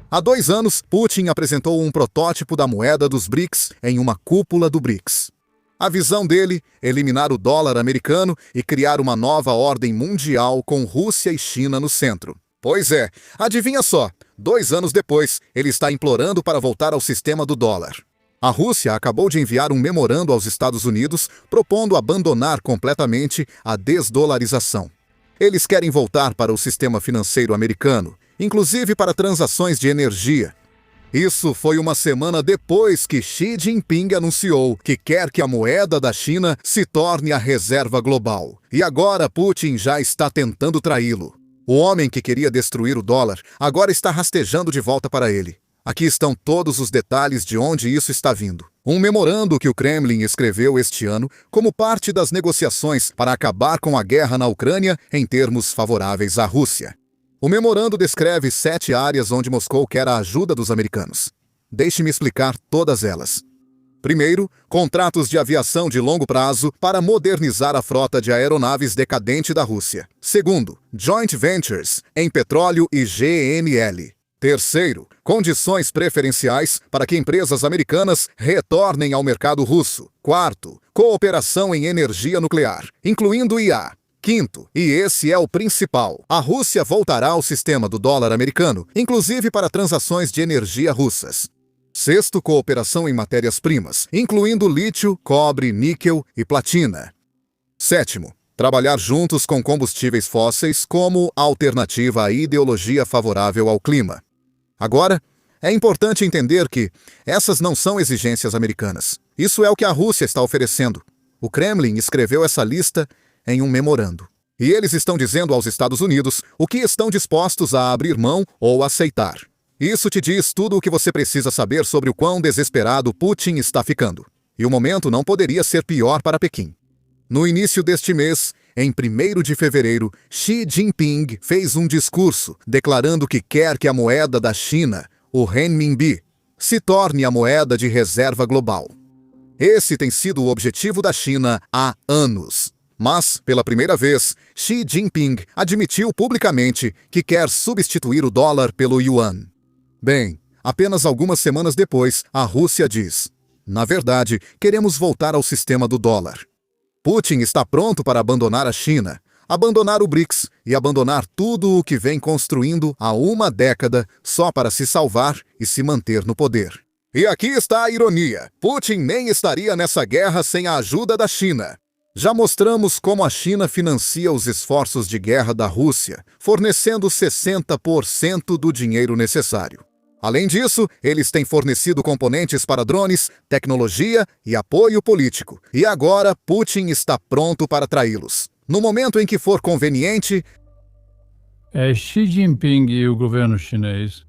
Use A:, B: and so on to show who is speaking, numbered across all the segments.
A: Há 2 anos, Putin apresentou um protótipo da moeda dos BRICS em uma cúpula do BRICS. A visão dele, eliminar o dólar americano e criar uma nova ordem mundial com Rússia e China no centro. Pois é, adivinha só, 2 anos depois, ele está implorando para voltar ao sistema do dólar. A Rússia acabou de enviar um memorando aos Estados Unidos propondo abandonar completamente a desdolarização. Eles querem voltar para o sistema financeiro americano, inclusive para transações de energia. Isso foi uma semana depois que Xi Jinping anunciou que quer que a moeda da China se torne a reserva global. E agora Putin já está tentando traí-lo. O homem que queria destruir o dólar agora está rastejando de volta para ele. Aqui estão todos os detalhes de onde isso está vindo. Um memorando que o Kremlin escreveu este ano como parte das negociações para acabar com a guerra na Ucrânia em termos favoráveis à Rússia. O memorando descreve 7 áreas onde Moscou quer a ajuda dos americanos. Deixe-me explicar todas elas. Primeiro, contratos de aviação de longo prazo para modernizar a frota de aeronaves decadente da Rússia. Segundo, joint ventures em petróleo e GNL. Terceiro, condições preferenciais para que empresas americanas retornem ao mercado russo. Quarto, cooperação em energia nuclear, incluindo IA. Quinto, e esse é o principal, a Rússia voltará ao sistema do dólar americano, inclusive para transações de energia russas. Sexto, cooperação em matérias-primas, incluindo lítio, cobre, níquel e platina. Sétimo, trabalhar juntos com combustíveis fósseis como alternativa à ideologia favorável ao clima. Agora, é importante entender que essas não são exigências americanas. Isso é o que a Rússia está oferecendo. O Kremlin escreveu essa lista em um memorando. E eles estão dizendo aos Estados Unidos o que estão dispostos a abrir mão ou aceitar. Isso te diz tudo o que você precisa saber sobre o quão desesperado Putin está ficando. E o momento não poderia ser pior para Pequim. No início deste mês, em 1º de fevereiro, Xi Jinping fez um discurso declarando que quer que a moeda da China, o renminbi, se torne a moeda de reserva global. Esse tem sido o objetivo da China há anos. Mas, pela primeira vez, Xi Jinping admitiu publicamente que quer substituir o dólar pelo yuan. Bem, apenas algumas semanas depois, a Rússia diz: na verdade, queremos voltar ao sistema do dólar. Putin está pronto para abandonar a China, abandonar o BRICS e abandonar tudo o que vem construindo há uma década só para se salvar e se manter no poder. E aqui está a ironia: Putin nem estaria nessa guerra sem a ajuda da China. Já mostramos como a China financia os esforços de guerra da Rússia, fornecendo 60% do dinheiro necessário. Além disso, eles têm fornecido componentes para drones, tecnologia e apoio político. E agora, Putin está pronto para traí-los. No momento em que for conveniente...
B: É Xi Jinping e o governo chinês.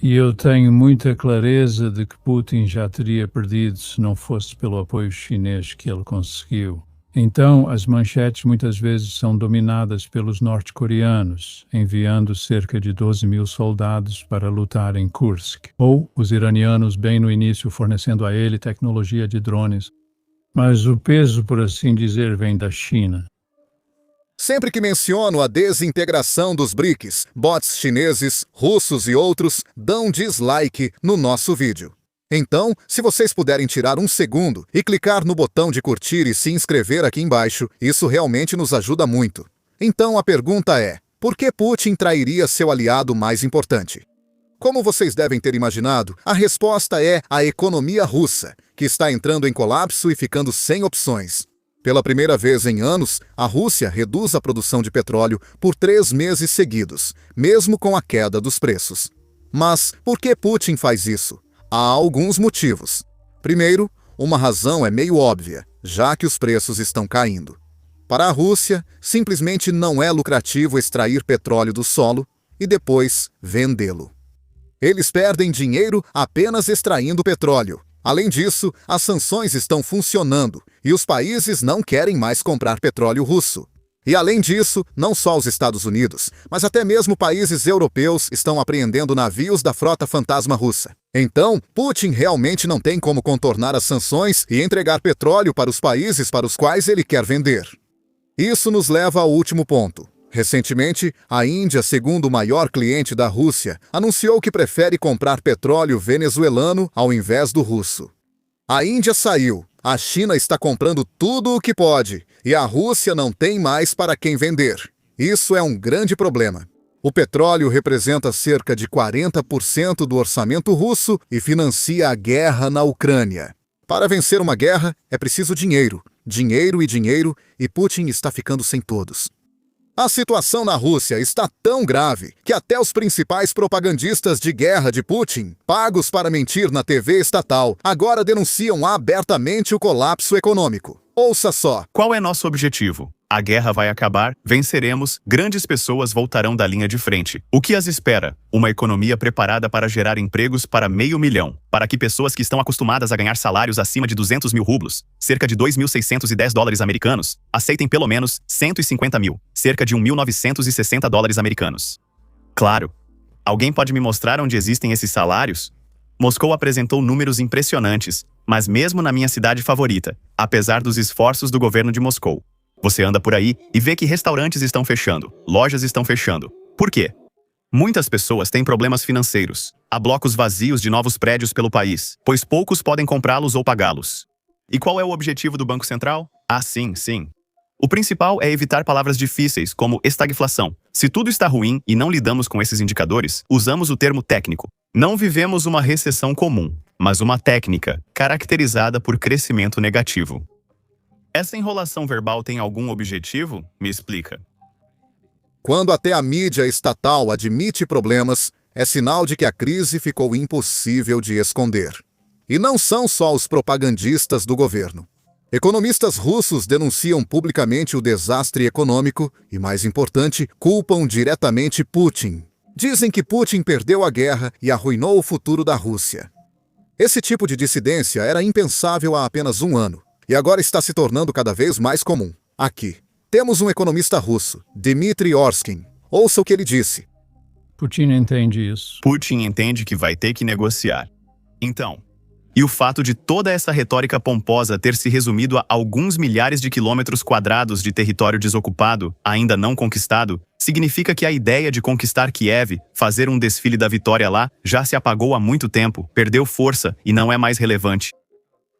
B: E eu tenho muita clareza de que Putin já teria perdido se não fosse pelo apoio chinês que ele conseguiu. Então, as manchetes muitas vezes são dominadas pelos norte-coreanos, enviando cerca de 12.000 soldados para lutar em Kursk, ou os iranianos bem no início fornecendo a ele tecnologia de drones. Mas o peso, por assim dizer, vem da China.
A: Sempre que menciono a desintegração dos BRICS, bots chineses, russos e outros dão dislike no nosso vídeo. Então, se vocês puderem tirar um segundo e clicar no botão de curtir e se inscrever aqui embaixo, isso realmente nos ajuda muito. Então a pergunta é, por que Putin trairia seu aliado mais importante? Como vocês devem ter imaginado, a resposta é a economia russa, que está entrando em colapso e ficando sem opções. Pela primeira vez em anos, a Rússia reduz a produção de petróleo por 3 meses seguidos, mesmo com a queda dos preços. Mas por que Putin faz isso? Há alguns motivos. Primeiro, uma razão é meio óbvia, já que os preços estão caindo. Para a Rússia, simplesmente não é lucrativo extrair petróleo do solo e depois vendê-lo. Eles perdem dinheiro apenas extraindo petróleo. Além disso, as sanções estão funcionando e os países não querem mais comprar petróleo russo. E além disso, não só os Estados Unidos, mas até mesmo países europeus estão apreendendo navios da frota fantasma russa. Então, Putin realmente não tem como contornar as sanções e entregar petróleo para os países para os quais ele quer vender. Isso nos leva ao último ponto. Recentemente, a Índia, segundo o maior cliente da Rússia, anunciou que prefere comprar petróleo venezuelano ao invés do russo. A Índia saiu, a China está comprando tudo o que pode, e a Rússia não tem mais para quem vender. Isso é um grande problema. O petróleo representa cerca de 40% do orçamento russo e financia a guerra na Ucrânia. Para vencer uma guerra, é preciso dinheiro, dinheiro e dinheiro, e Putin está ficando sem todos. A situação na Rússia está tão grave que até os principais propagandistas de guerra de Putin, pagos para mentir na TV estatal, agora denunciam abertamente o colapso econômico. Ouça só.
C: Qual é nosso objetivo? A guerra vai acabar, venceremos, grandes pessoas voltarão da linha de frente. O que as espera? Uma economia preparada para gerar empregos para 500 mil, para que pessoas que estão acostumadas a ganhar salários acima de 200 mil rublos, cerca de 2.610 dólares americanos, aceitem pelo menos 150 mil, cerca de 1.960 dólares americanos. Claro. Alguém pode me mostrar onde existem esses salários? Moscou apresentou números impressionantes, mas mesmo na minha cidade favorita, apesar dos esforços do governo de Moscou, você anda por aí e vê que restaurantes estão fechando, lojas estão fechando. Por quê? Muitas pessoas têm problemas financeiros. Há blocos vazios de novos prédios pelo país, pois poucos podem comprá-los ou pagá-los. E qual é o objetivo do Banco Central? Ah, sim. O principal é evitar palavras difíceis, como estagflação. Se tudo está ruim e não lidamos com esses indicadores, usamos o termo técnico. Não vivemos uma recessão comum, mas uma técnica, caracterizada por crescimento negativo. Essa enrolação verbal tem algum objetivo? Me explica.
A: Quando até a mídia estatal admite problemas, é sinal de que a crise ficou impossível de esconder. E não são só os propagandistas do governo. Economistas russos denunciam publicamente o desastre econômico e, mais importante, culpam diretamente Putin. Dizem que Putin perdeu a guerra e arruinou o futuro da Rússia. Esse tipo de dissidência era impensável há apenas um ano. E agora está se tornando cada vez mais comum. Aqui, temos um economista russo, Dmitry Orskin. Ouça o que ele disse.
B: Putin entende isso.
C: Putin entende que vai ter que negociar. Então, e o fato de toda essa retórica pomposa ter se resumido a alguns milhares de quilômetros quadrados de território desocupado, ainda não conquistado, significa que a ideia de conquistar Kiev, fazer um desfile da vitória lá, já se apagou há muito tempo, perdeu força e não é mais relevante.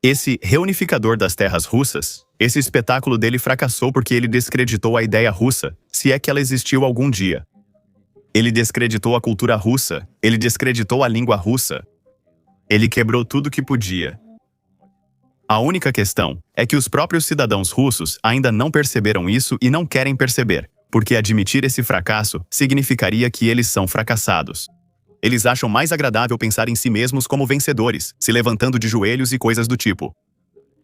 C: Esse reunificador das terras russas, esse espetáculo dele fracassou porque ele descreditou a ideia russa, se é que ela existiu algum dia. Ele descreditou a cultura russa, ele descreditou a língua russa. Ele quebrou tudo que podia. A única questão é que os próprios cidadãos russos ainda não perceberam isso e não querem perceber, porque admitir esse fracasso significaria que eles são fracassados. Eles acham mais agradável pensar em si mesmos como vencedores, se levantando de joelhos e coisas do tipo.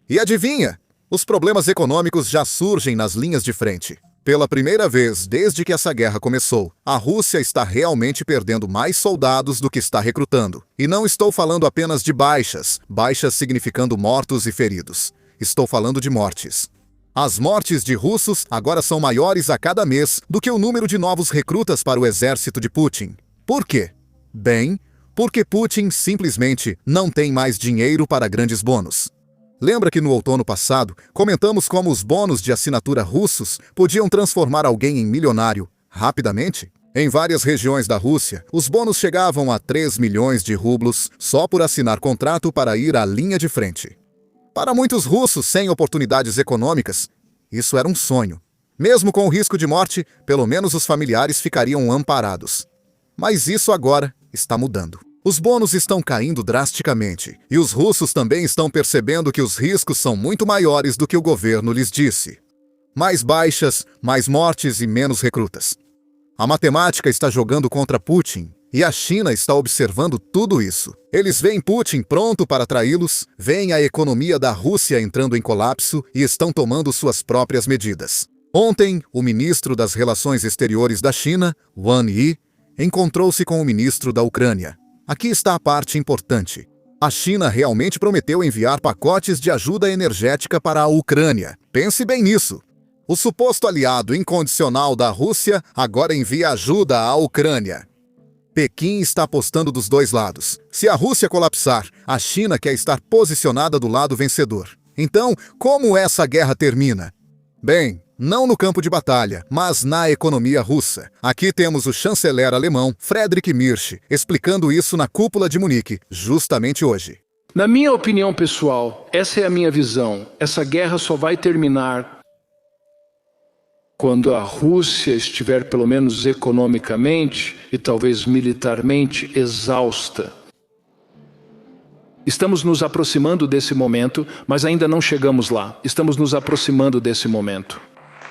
A: E adivinha? Os problemas econômicos já surgem nas linhas de frente. Pela primeira vez desde que essa guerra começou, a Rússia está realmente perdendo mais soldados do que está recrutando. E não estou falando apenas de baixas significando mortos e feridos. Estou falando de mortes. As mortes de russos agora são maiores a cada mês do que o número de novos recrutas para o exército de Putin. Por quê? Bem, porque Putin simplesmente não tem mais dinheiro para grandes bônus. Lembra que no outono passado comentamos como os bônus de assinatura russos podiam transformar alguém em milionário rapidamente? Em várias regiões da Rússia, os bônus chegavam a 3 milhões de rublos só por assinar contrato para ir à linha de frente. Para muitos russos sem oportunidades econômicas, isso era um sonho. Mesmo com o risco de morte, pelo menos os familiares ficariam amparados. Mas isso agora está mudando. Os bônus estão caindo drasticamente, e os russos também estão percebendo que os riscos são muito maiores do que o governo lhes disse. Mais baixas, mais mortes e menos recrutas. A matemática está jogando contra Putin, e a China está observando tudo isso. Eles veem Putin pronto para traí-los, veem a economia da Rússia entrando em colapso e estão tomando suas próprias medidas. Ontem, o ministro das Relações Exteriores da China, Wang Yi, encontrou-se com o ministro da Ucrânia. Aqui está a parte importante. A China realmente prometeu enviar pacotes de ajuda energética para a Ucrânia. Pense bem nisso. O suposto aliado incondicional da Rússia agora envia ajuda à Ucrânia. Pequim está apostando dos dois lados. Se a Rússia colapsar, a China quer estar posicionada do lado vencedor. Então, como essa guerra termina? Bem, Não no campo de batalha, mas na economia russa. Aqui temos o chanceler alemão Friedrich Merz explicando isso na cúpula de Munique, justamente hoje.
D: Na minha opinião pessoal, essa é a minha visão. Essa guerra só vai terminar quando a Rússia estiver, pelo menos economicamente e talvez militarmente, exausta. Estamos nos aproximando desse momento, mas ainda não chegamos lá. Estamos nos aproximando desse momento.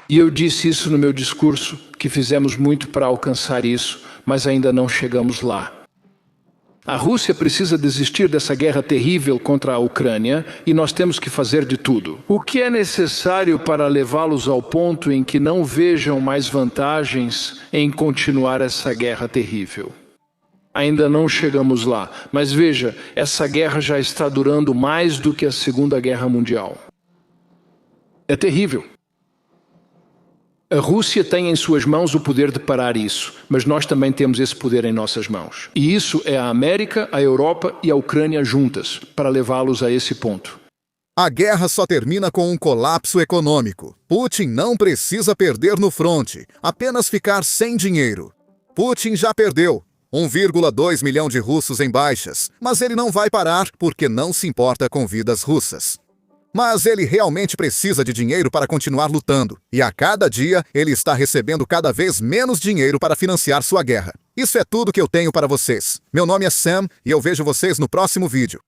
D: E eu disse isso no meu discurso, que fizemos muito para alcançar isso, mas ainda não chegamos lá. A Rússia precisa desistir dessa guerra terrível contra a Ucrânia e nós temos que fazer de tudo. O que é necessário para levá-los ao ponto em que não vejam mais vantagens em continuar essa guerra terrível? Ainda não chegamos lá, mas veja, essa guerra já está durando mais do que a Segunda Guerra Mundial. É terrível. A Rússia tem em suas mãos o poder de parar isso, mas nós também temos esse poder em nossas mãos. E isso é a América, a Europa e a Ucrânia juntas, para levá-los a esse ponto.
A: A guerra só termina com um colapso econômico. Putin não precisa perder no fronte, apenas ficar sem dinheiro. Putin já perdeu 1,2 milhão de russos em baixas, mas ele não vai parar porque não se importa com vidas russas. Mas ele realmente precisa de dinheiro para continuar lutando, e a cada dia ele está recebendo cada vez menos dinheiro para financiar sua guerra. Isso é tudo que eu tenho para vocês. Meu nome é Sam e eu vejo vocês no próximo vídeo.